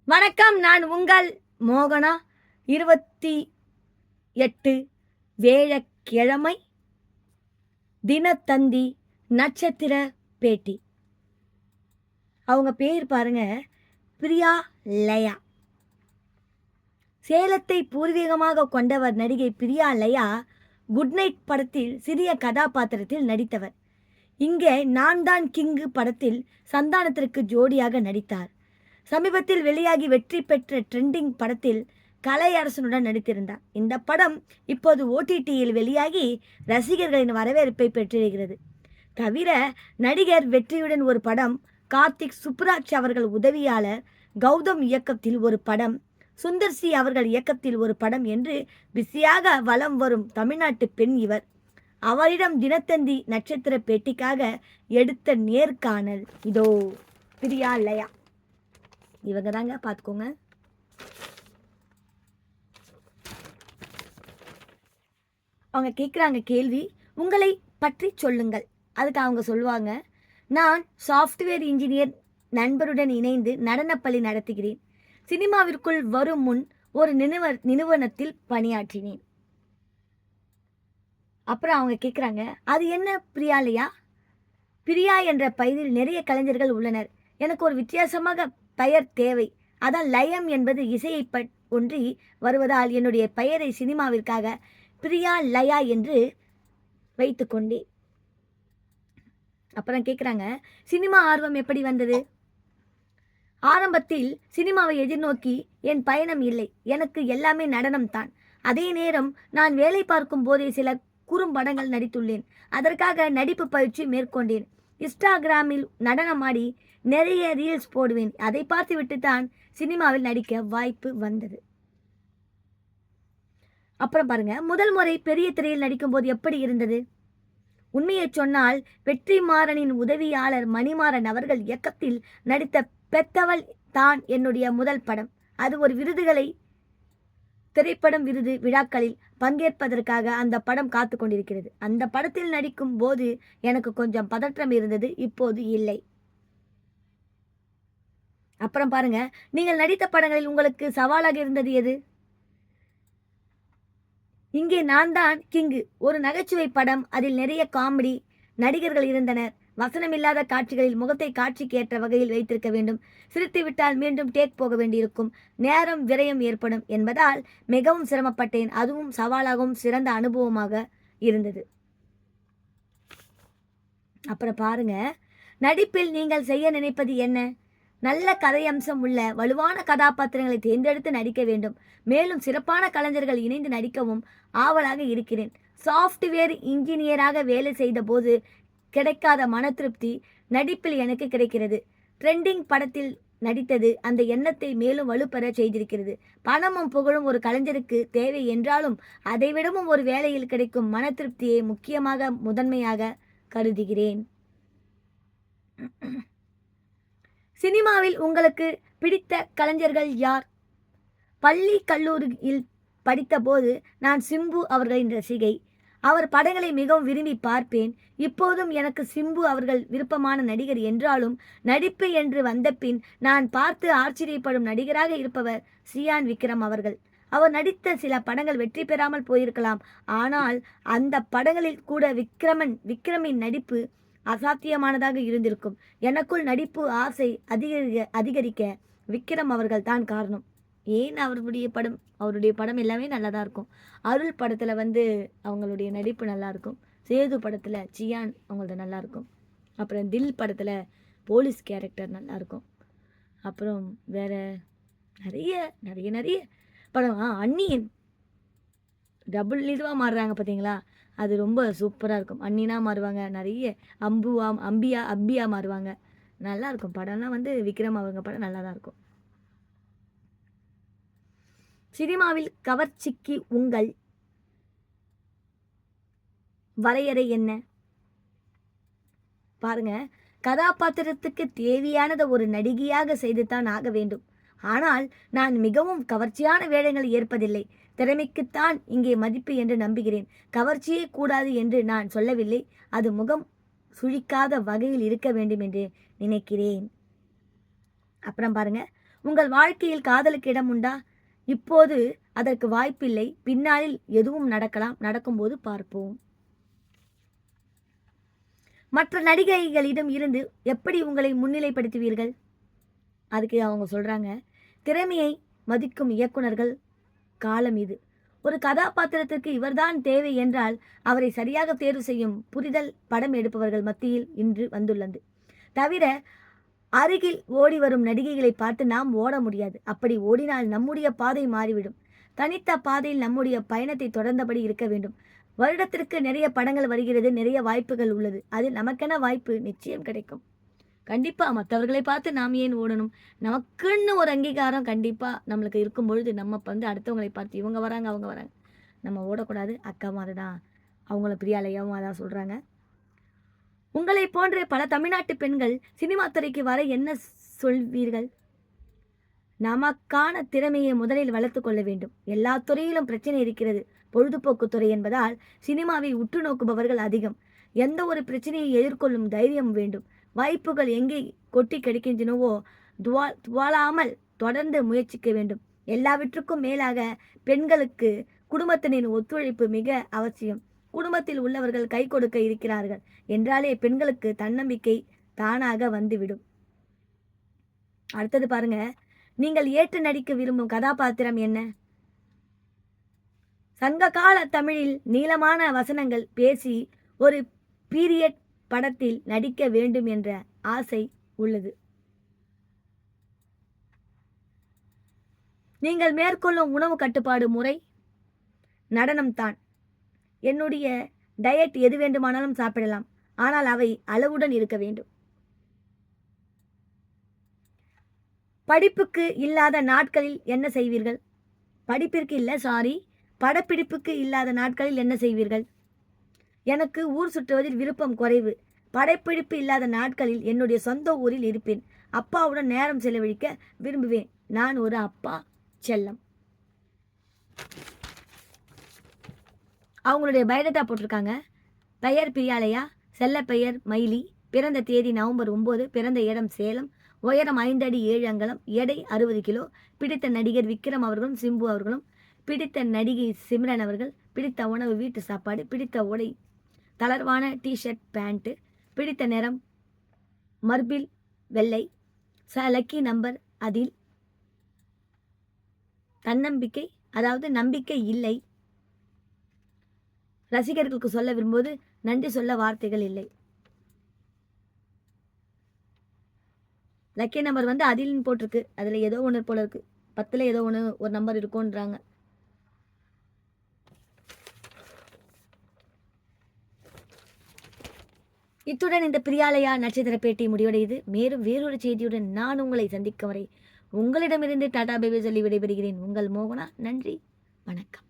வணக்கம். நான் உங்கள் மோகனா. 28 வேழக்கிழமை தினத்தந்தி நட்சத்திர பேட்டி. அவங்க பேர் பாருங்க, பிரியா லயா. சேலத்தை பூர்வீகமாக கொண்டவர் நடிகை பிரியா லயா. குட் நைட் படத்தில் சிறிய கதாபாத்திரத்தில் நடித்தவர். இங்கே நான் தான் கிங்கு படத்தில் சந்தானத்திற்கு ஜோடியாக நடித்தார். சமீபத்தில் வெளியாகி வெற்றி பெற்ற ட்ரெண்டிங் படத்தில் கலையரசனுடன் நடித்திருந்தார். இந்த படம் இப்போது OTTயில் வெளியாகி ரசிகர்களின் வரவேற்பை பெற்றிருக்கிறது. தவிர நடிகர் வெற்றியுடன் ஒரு படம், கார்த்திக் சுப்புராஜ் அவர்கள் உதவியாளர் கௌதம் இயக்கத்தில் ஒரு படம், சுந்தர் சி அவர்கள் இயக்கத்தில் ஒரு படம் என்று பிஸியாக வலம் வரும் தமிழ்நாட்டு பெண் இவர். அவரிடம் தினத்தந்தி நட்சத்திர பேட்டிக்காக எடுத்த நேர்காணல் இதோ. பிரியா லயா இவங்க தாங்க, பார்த்துக்கோங்க. அவங்க கேட்குறாங்க கேள்வி, உங்களை பற்றி சொல்லுங்கள். அதுக்கு அவங்க சொல்லுவாங்க, நான் சாஃப்ட்வேர் இன்ஜினியர் நண்பருடன் இணைந்து நடனப்பள்ளி நடத்துகிறேன். சினிமாவிற்குள் வரும் முன் ஒரு நிறுவனத்தில் பணியாற்றினேன். அப்புறம் அவங்க கேட்குறாங்க, அது என்ன பிரியாலையா? பிரியா என்ற பெயரில் நிறைய கலைஞர்கள் உள்ளனர். எனக்கு ஒரு வித்தியாசமாக பெயர் தேவை. அதான் லயம் என்பது இசையை ஒன்றி வருவதால் என்னுடைய பெயரை சினிமாவிற்காக பிரியா லயா என்று வைத்துக்கொண்டே. அப்புறம் கேட்குறாங்க, சினிமா ஆர்வம் எப்படி வந்தது? ஆரம்பத்தில் சினிமாவை எதிர்நோக்கி என் பயணம் இல்லை. எனக்கு எல்லாமே நடனம் தான். அதே நேரம் நான் வேலை பார்க்கும் போதே சில குறும்படங்கள் நடித்துள்ளேன். அதற்காக நடிப்பு பயிற்சி மேற்கொண்டேன். இன்ஸ்டாகிராமில் நடனமாடி நிறைய ரீல்ஸ் போடுவேன். அதை பார்த்துவிட்டு தான் சினிமாவில் நடிக்க வாய்ப்பு வந்தது. அப்புறம் பாருங்க, முதல் முறை பெரிய திரையில் நடிக்கும் போது எப்படி இருந்தது? உண்மையை சொன்னால் வெற்றிமாறனின் உதவியாளர் மணிமாறன் அவர்கள் இயக்கத்தில் நடித்த பெத்தவள் தான் என்னுடைய முதல் படம். அது ஒரு விருதுகளை திரைப்படம் விருது விழாக்களில் பங்கேற்பதற்காக அந்த படம் காத்து கொண்டிருக்கிறது. அந்த படத்தில் நடிக்கும் போது எனக்கு கொஞ்சம் பதற்றம் இருந்தது, இப்போது இல்லை. அப்புறம் பாருங்க, நீங்கள் நடித்த படங்களில் உங்களுக்கு சவாலாக இருந்தது எது? இங்கே நான் தான் கிங்கு ஒரு நகைச்சுவை படம். அதில் நிறைய காமெடி நடிகர்கள் இருந்தனர். வசனமில்லாத காட்சிகளில் முகத்தை காட்சிக்கு ஏற்ற வகையில் வைத்திருக்க வேண்டும். சிரித்து விட்டால் மீண்டும் டேக் போக வேண்டியிருக்கும். நேரம் விரயம் ஏற்படும் என்பதால் மிகவும் சிரமப்பட்டேன். அதுவும் சவாலாகவும் சிறந்த அனுபவமாக இருந்தது. அப்புறம் பாருங்க, நடிப்பில் நீங்கள் செய்ய நினைப்பது என்ன? நல்ல கதையம்சம் உள்ள வலுவான கதாபாத்திரங்களை தேர்ந்தெடுத்து நடிக்க வேண்டும். மேலும் சிறப்பான கலைஞர்கள் இணைந்து நடிக்கவும் ஆவலாக இருக்கிறேன். சாஃப்ட்வேர் இன்ஜினியராக வேலை செய்த போது கிடைக்காத மன திருப்தி நடிப்பில் எனக்கு கிடைக்கிறது. ட்ரெண்டிங் படத்தில் நடித்தது அந்த எண்ணத்தை மேலும் வலுப்பெற செய்திருக்கிறது. பணமும் புகழும் ஒரு கலைஞருக்கு தேவை என்றாலும் அதைவிடவும் ஒரு வேலையில் கிடைக்கும் மன திருப்தியை முக்கியமாக முதன்மையாக கருதுகிறேன். சினிமாவில் உங்களுக்கு பிடித்த கலைஞர்கள் யார்? பள்ளி கல்லூரியில் படித்தபோது நான் சிம்பு அவர்களின் ரசிகை. அவர் படங்களை மிகவும் விரும்பி பார்ப்பேன். இப்போதும் எனக்கு சிம்பு அவர்கள் விருப்பமான நடிகர் என்றாலும் நடிப்பு என்று வந்தபின் நான் பார்த்து ஆச்சரியப்படும் நடிகராக இருப்பவர் சியான் விக்ரம் அவர்கள். அவர் நடித்த சில படங்கள் வெற்றி பெறாமல் போயிருக்கலாம். ஆனால் அந்த படங்களில் கூட விக்ரமின் நடிப்பு அசாத்தியமானதாக இருந்திருக்கும். எனக்குள் நடிப்பு ஆசை அதிகரிக்க விக்ரம் அவர்கள் தான் காரணம். ஏன் அவருடைய படம் எல்லாமே நல்லா தான் இருக்கும். அருள் படத்தில் அவங்களுடைய நடிப்பு நல்லாயிருக்கும். சேது படத்தில் சியான் அவங்களது நல்லாயிருக்கும். அப்புறம் தில் படத்தில் போலீஸ் கேரக்டர் நல்லாயிருக்கும். அப்புறம் வேறு நிறைய நிறைய நிறைய படம். அன்னியன் டபுள் இதுவாக மாறுறாங்க பார்த்தீங்களா, அது ரொம்ப சூப்பராக இருக்கும். அண்ணினா மாறுவாங்க, நிறைய அம்பியா மாறுவாங்க. நல்லாயிருக்கும் படம்லாம். விக்ரம் அவங்க படம் நல்லா தான் இருக்கும். சினிமாவில் கவர்ச்சிக்கு உங்கள் வரையறை என்ன? பாருங்க, கதாபாத்திரத்துக்கு தேவையானதை ஒரு நடிகையாக செய்துதான் ஆக வேண்டும். ஆனால் நான் மிகவும் கவர்ச்சியான வேடங்களை ஏற்பதில்லை. திறமைக்குத்தான் இங்கே மதிப்பு என்று நம்புகிறேன். கவர்ச்சியே கூடாது என்று நான் சொல்லவில்லை. அது முகம் சுழிக்காத வகையில் இருக்க வேண்டும் என்று நினைக்கிறேன். அப்புறம் பாருங்க, உங்கள் வாழ்க்கையில் காதலுக்கு இடம் உண்டா? இப்போது அதற்கு வாய்ப்பில்லை. பின்னாளில் எதுவும் நடக்கலாம். நடக்கும்போது பார்ப்போம். மற்ற நடிகைகளிடம் இருந்து எப்படி உங்களை முன்னிலைப்படுத்துவீர்கள்? அதுக்கு அவங்க சொல்றாங்க, திறமையை மதிக்கும் இயக்குனர்கள் காலம் இது. ஒரு கதாபாத்திரத்திற்கு இவர்தான் தேவை என்றால் அவரை சரியாக தேர்வு செய்யும் புரிதல் படம் எடுப்பவர்கள் மத்தியில் இன்று வந்துள்ளது. தவிர அருகில் ஓடி வரும் நடிகைகளை பார்த்து நாம் ஓட முடியாது. அப்படி ஓடினால் நம்முடைய பாதை மாறிவிடும். தனித்த பாதையில் நம்முடைய பயணத்தை தொடர்ந்தபடி இருக்க வேண்டும். வருடத்திற்கு நிறைய படங்கள் வருகிறது, நிறைய வாய்ப்புகள் உள்ளது. அதில் நமக்கென வாய்ப்பு நிச்சயம் கிடைக்கும். கண்டிப்பாக மற்றவர்களை பார்த்து நாம் ஏன் ஓடணும்? நமக்குன்னு ஒரு அங்கீகாரம் கண்டிப்பாக நம்மளுக்கு இருக்கும் பொழுது நம்ம அடுத்தவங்களை பார்த்து இவங்க வராங்க அவங்க வராங்க நம்ம ஓடக்கூடாது. அக்கா மாதிரி தான் அவங்கள பிரியாலையாவும் அதான் சொல்கிறாங்க. உங்களை போன்ற பல தமிழ்நாட்டு பெண்கள் சினிமா துறைக்கு வர என்ன சொல்வீர்கள்? நமக்கான திறமையை முதலில் வளர்த்து கொள்ள வேண்டும். எல்லா துறையிலும் பிரச்சனை இருக்கிறது. பொழுதுபோக்கு துறை என்பதால் சினிமாவை உற்று நோக்குபவர்கள் அதிகம். எந்த ஒரு பிரச்சனையை எதிர்கொள்ளும் தைரியம் வேண்டும். வாய்ப்புகள் எங்கே கொட்டி கிடைக்கின்றனவோ துவாலாமல் தொடர்ந்து முயற்சிக்க வேண்டும். எல்லாவற்றுக்கும் மேலாக பெண்களுக்கு குடும்பத்தினரின் ஒத்துழைப்பு மிக அவசியம். குடும்பத்தில் உள்ளவர்கள் கை கொடுக்க இருக்கிறார்கள் என்றாலே பெண்களுக்கு தன்னம்பிக்கை தானாக வந்துவிடும். அடுத்தது பாருங்க, நீங்கள் ஏற்று நடிக்க விரும்பும் கதாபாத்திரம் என்ன? சங்ககால தமிழில் நீளமான வசனங்கள் பேசி ஒரு பீரியட் படத்தில் நடிக்க வேண்டும் என்ற ஆசை உள்ளது. நீங்கள் மேற்கொள்ளும் உணவு கட்டுப்பாடு முறை நடனம் தான். என்னுடைய டயட் எது வேண்டுமானாலும் சாப்பிடலாம், ஆனால் அவை அளவுடன் இருக்க வேண்டும். படிப்புக்கு இல்லாத நாட்களில் என்ன செய்வீர்கள்? படிப்பிற்கு இல்லை, படப்பிடிப்புக்கு இல்லாத நாட்களில் என்ன செய்வீர்கள்? எனக்கு ஊர் சுற்றுவதில் விருப்பம் குறைவு. படப்பிடிப்பு இல்லாத நாட்களில் என்னுடைய சொந்த ஊரில் இருப்பேன். அப்பாவுடன் நேரம் செலவழிக்க விரும்புவேன். நான் ஒரு அப்பா செல்லம். அவங்களுடைய பயோடேட்டா போட்டிருக்காங்க. பெயர் பிரியாலயா, செல்ல பெயர் மைலி, பிறந்த தேதி நவம்பர் 9, பிறந்த இடம் சேலம், உயரம் 5 அடி 7 அங்குலம், எடை 60 கிலோ, பிடித்த நடிகர் விக்ரம் அவர்களும் சிம்பு அவர்களும், பிடித்த நடிகை சிம்ரன் அவர்கள், பிடித்த உணவு வீட்டு சாப்பாடு, பிடித்த உடை தளர்வான டிஷர்ட் பேண்ட்டு, பிடித்த நிறம் மர்பில் வெள்ளை, லக்கி நம்பர் அதில் தன்னம்பிக்கை, அதாவது நம்பிக்கை இல்லை. ரசிகர்களுக்கு சொல்ல விரும்புவது நன்றி சொல்ல வார்த்தைகள் இல்லை. லக்கி நம்பர் அதில்னு போட்டிருக்கு. அதில் ஏதோ ஒன்று போல இருக்கு. 10ல் ஏதோ ஒன்று ஒரு நம்பர் இருக்கும்ன்றாங்க. இத்துடன் இந்த பிரியாலயா நட்சத்திர பேட்டி முடிவடையுது. மேலும் வேறொரு செய்தியுடன் நான் உங்களை சந்திக்கும் வரை உங்களிடமிருந்து டாடா பேபி சொல்லி விடைபெறுகிறேன். உங்கள் மோகனா. நன்றி, வணக்கம்.